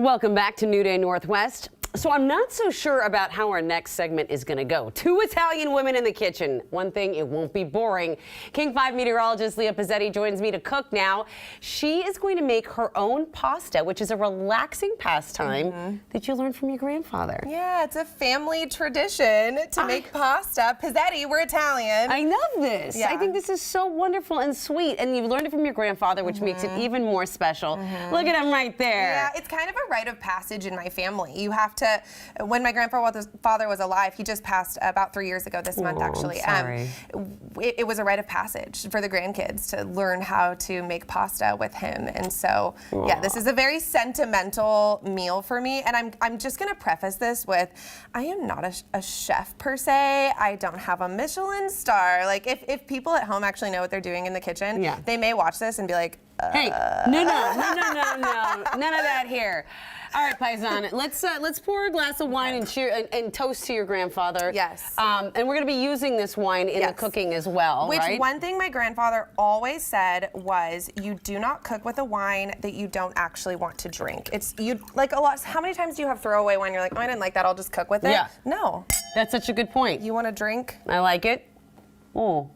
Welcome back to New Day Northwest. So I'm not so sure about how our next segment is going to go. 2 Italian women in the kitchen. One thing, it won't be boring. King 5 meteorologist Leah Pezzetti joins me to cook now. She is going to make her own pasta, which is a relaxing pastime that you learned from your grandfather. Yeah, it's a family tradition to make pasta. Pezzetti, we're Italian. I love this. Yeah. I think this is so wonderful and sweet. And you learned it from your grandfather, which makes it even more special. Look at him right there. Yeah, it's kind of a rite of passage in my family. You have to, when my grandfather was alive, he just passed about 3 years ago this month, actually. I'm sorry. It was a rite of passage for the grandkids to learn how to make pasta with him. And so, yeah, this is a very sentimental meal for me. And I'm just going to preface this with, I am not a chef per se. I don't have a Michelin star. Like, if people at home actually know what they're doing in the kitchen, they may watch this and be like, Hey, no, none of that here. All right, Paisan, let's pour a glass of wine and toast to your grandfather. Yes. And we're going to be using this wine in the cooking as well, Which right? one thing my grandfather always said was, you do not cook with a wine that you don't actually want to drink. It's like a lot. How many times do you have throwaway wine? You're like, oh, I didn't like that. I'll just cook with it. Yeah. No. That's such a good point. You want to drink? I like it. Oh.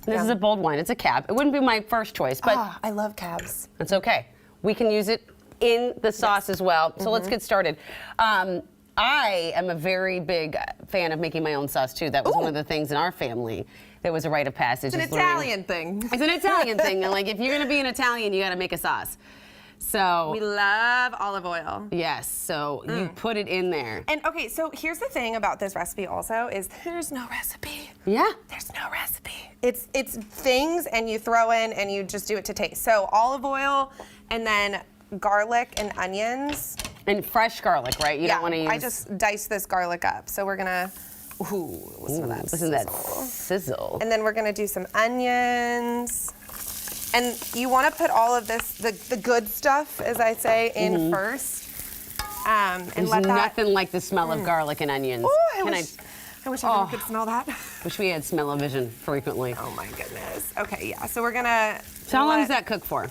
This is a bold wine. It's a cab. It wouldn't be my first choice, but I love cabs. it's okay. We can use it in the sauce as well. So let's get started. I am a very big fan of making my own sauce too. That was one of the things in our family that was a rite of passage. It's an Italian thing. It's an Italian thing. And like, if you're gonna be an Italian, you gotta make a sauce. So We love olive oil. yes, so you put it in there. And okay, so here's the thing about this recipe also is there's no recipe. Yeah. There's no recipe. It's things and you throw in and you just do it to taste. So olive oil and then garlic and onions. And fresh garlic, right? You don't want to use. I just diced this garlic up. So we're gonna, listen to that. Listen to that sizzle. And then we're gonna do some onions. And you want to put all of this, the good stuff, as I say, in first. And There's let that. nothing like the smell of garlic and onions. Oh, I wish everyone could smell that. Wish we had smell-o-vision frequently. Oh my goodness. Okay, yeah. So we're gonna. So how long does that cook for?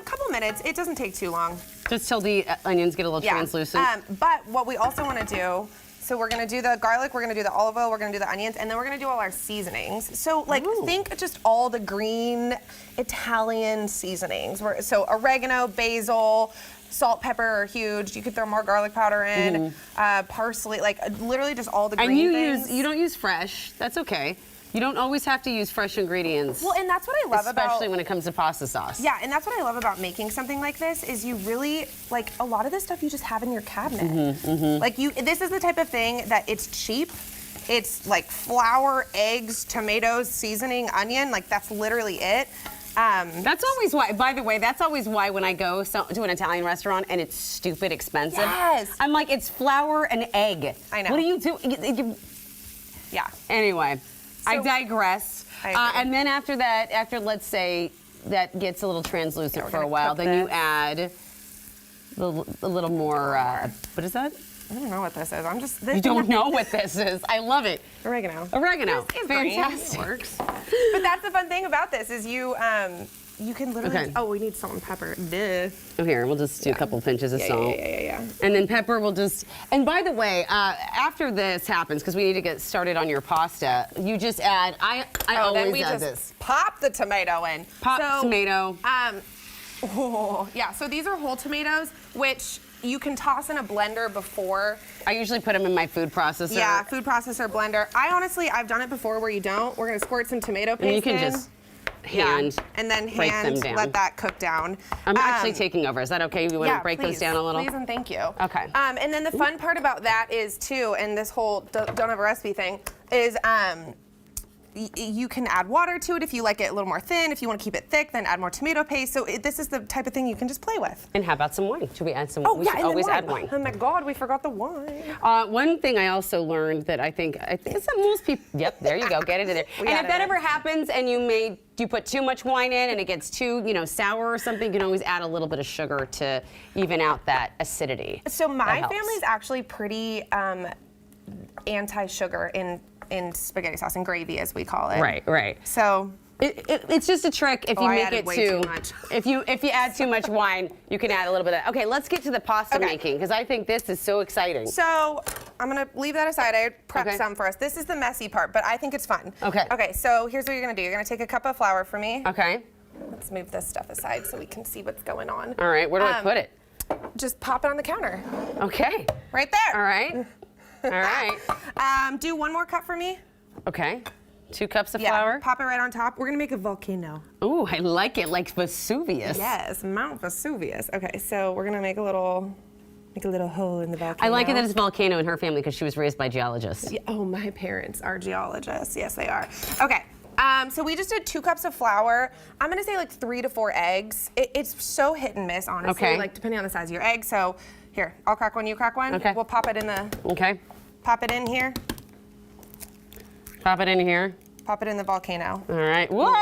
Couple minutes. It doesn't take too long. Just till the onions get a little translucent. But what we also want to do. So we're gonna do the garlic, we're gonna do the olive oil, we're gonna do the onions, and then we're gonna do all our seasonings. So like, think just all the green Italian seasonings. So oregano, basil, salt, pepper are huge. You could throw more garlic powder in, parsley, like literally just all the green things. You don't use fresh. That's okay. You don't always have to use fresh ingredients. Well, and that's what I love especially when it comes to pasta sauce. Yeah, and that's what I love about making something like this is you really, like, a lot of this stuff you just have in your cabinet. Like, this is the type of thing that it's cheap. It's like flour, eggs, tomatoes, seasoning, onion. Like, that's literally it. That's always why, by the way, that's always why when I go to an Italian restaurant and it's stupid expensive, I'm like, it's flour and egg. I know. What do you do? Yeah. Anyway. I digress. I and then after that, let's say that gets a little translucent for a while, then you add a little more, what is that? I don't know what this is. You don't know what this is. I love it. Oregano. Oregano. It's fantastic. Green. It works. But that's the fun thing about this is you can literally, we need salt and pepper. Duh. Oh, here, we'll just do a couple pinches of salt. Yeah. And then pepper will just, and by the way, after this happens, because we need to get started on your pasta, you just add, I always add this. Pop the tomato in. Pop tomato. Yeah, so these are whole tomatoes, which you can toss in a blender before. I usually put them in my food processor. Yeah, food processor, blender. I've done it before where you don't. We're gonna squirt some tomato paste in. And you can just hand and then break them down. let that cook down. I'm actually taking over. Is that okay? You want to break those down a little? Please and thank you. Okay. And then the fun part about that is too, and this whole don't have a recipe thing, is you can add water to it if you like it a little more thin. If you want to keep it thick, then add more tomato paste. So this is the type of thing you can just play with. And how about some wine? Should we add some wine? Oh, we should always add wine. Oh my God, we forgot the wine. One thing I also learned that I think it's that most people, yep, there you go, get it in there. And if that ever happens and you put too much wine in and it gets too, sour or something, you can always add a little bit of sugar to even out that acidity. So my family's actually pretty anti-sugar in spaghetti sauce and gravy, as we call it. Right. So It's just a trick if you I make added it way too much. if you add too much wine, you can add a little bit of. Okay, let's get to the pasta making because I think this is so exciting. So I'm gonna leave that aside. I prepped Okay. some for us. This is the messy part, but I think it's fun. Okay. Okay, so here's what you're gonna do. You're gonna take a cup of flour for me. Okay. Let's move this stuff aside so we can see what's going on. All right. Where do I put it? Just pop it on the counter. Okay. Right there. All right. All right. Do one more cup for me. Okay. 2 cups of flour. Pop it right on top. We're gonna make a volcano. Ooh, I like it, like Vesuvius. Yes, Mount Vesuvius. Okay, so we're gonna make a little hole in the volcano. I like it that it's volcano in her family because she was raised by geologists. Yeah, oh, my parents are geologists. Yes, they are. Okay. So we just did 2 cups of flour. I'm gonna say like 3 to 4 eggs. It's so hit and miss, honestly. Okay. Like depending on the size of your egg. So here, I'll crack one, you crack one. Okay. We'll pop it in the. Okay. Pop it in here. Pop it in here. Pop it in the volcano. All right. Whoa!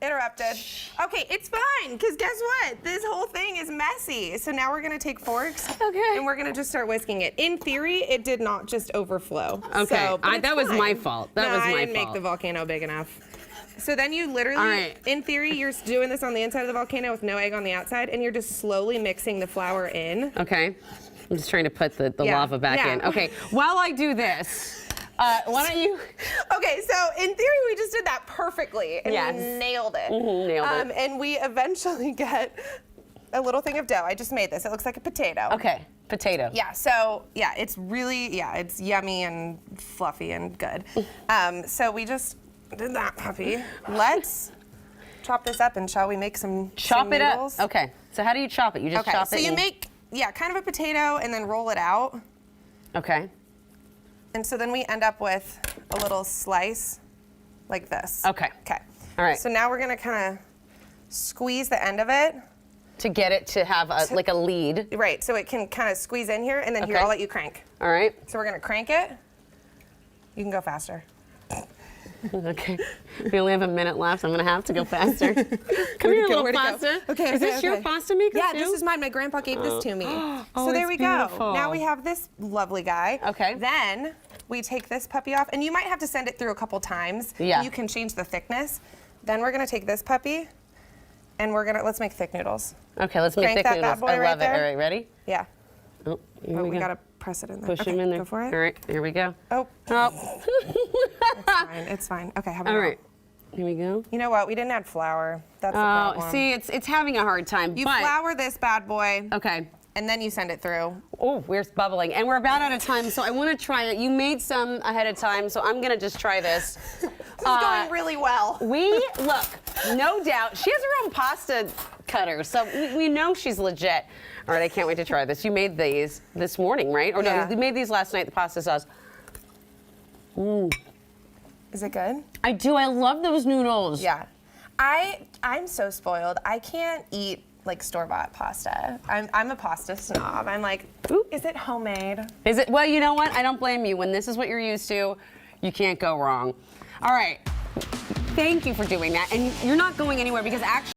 Interrupted. Okay, it's fine, because guess what? This whole thing is messy. So now we're gonna take forks and we're gonna just start whisking it. In theory, it did not just overflow. Okay, So, but it's that was fine. my fault. That No, was my I didn't make fault. the volcano big enough. So then you literally, All right. in theory, you're doing this on the inside of the volcano with no egg on the outside, and you're just slowly mixing the flour in. Okay. I'm just trying to put the Yeah, lava back yeah. in. Okay. While I do this, why don't you? Okay, so in theory, we just did that perfectly, and Yes. we nailed it. Nailed it. And we eventually get a little thing of dough. I just made this. It looks like a potato. Okay. Potato. Yeah, so yeah, it's really, it's yummy and fluffy and good. So we just did that, puppy. Let's chop this up, and shall we make some Chop it noodles? up. Okay. So how do you chop it? You just Okay, chop so it. you and- make, kind of a potato and then roll it out. Okay. And so then we end up with a little slice like this. Okay. Okay. All right. So now we're gonna kind of squeeze the end of it. To get it to have like a lead. Right, so it can kind of squeeze in here, and then here, Okay. I'll let you crank. All right. So we're gonna crank it. You can go faster. Okay. We only have a minute left. I'm gonna have to go faster. Come here, little pasta. Okay. Is this your pasta maker Yeah, too? this is mine. My grandpa gave this to me. Oh, So there it's we beautiful. go. Now we have this lovely guy. Okay. Then we take this puppy off, and you might have to send it through a couple times. Yeah. You can change the thickness. Then we're gonna take this puppy, and let's make thick noodles. Okay, let's make Crank thick that noodles. bad boy I right love there. it. All right, ready? Yeah. Oh, here Oh, we we go. gotta press it in there. Push Okay, him in there. Go for it. All right, here we go. Oh, Oh. fine. It's fine. Okay, how about All right. Here we go. You know what? We didn't add flour. That's the Oh, problem. see, it's having a hard time. You but, flour this bad boy, Okay. and then you send it through. Oh, we're bubbling. And we're about out of time, so I want to try it. You made some ahead of time, so I'm going to just try this. This is going really well. Look, no doubt, she has her own pasta cutter, so we know she's legit. All right, I can't wait to try this. You made these this morning, right? Or Yeah. no, you made these last night, the pasta sauce. Is it good? I do, I love those noodles. Yeah. I'm so spoiled. I can't eat like store-bought pasta. I'm a pasta snob. I'm like, Ooh. is it homemade? Is it? Well, you know what? I don't blame you. When this is what you're used to, you can't go wrong. All right. Thank you for doing that. And you're not going anywhere because actually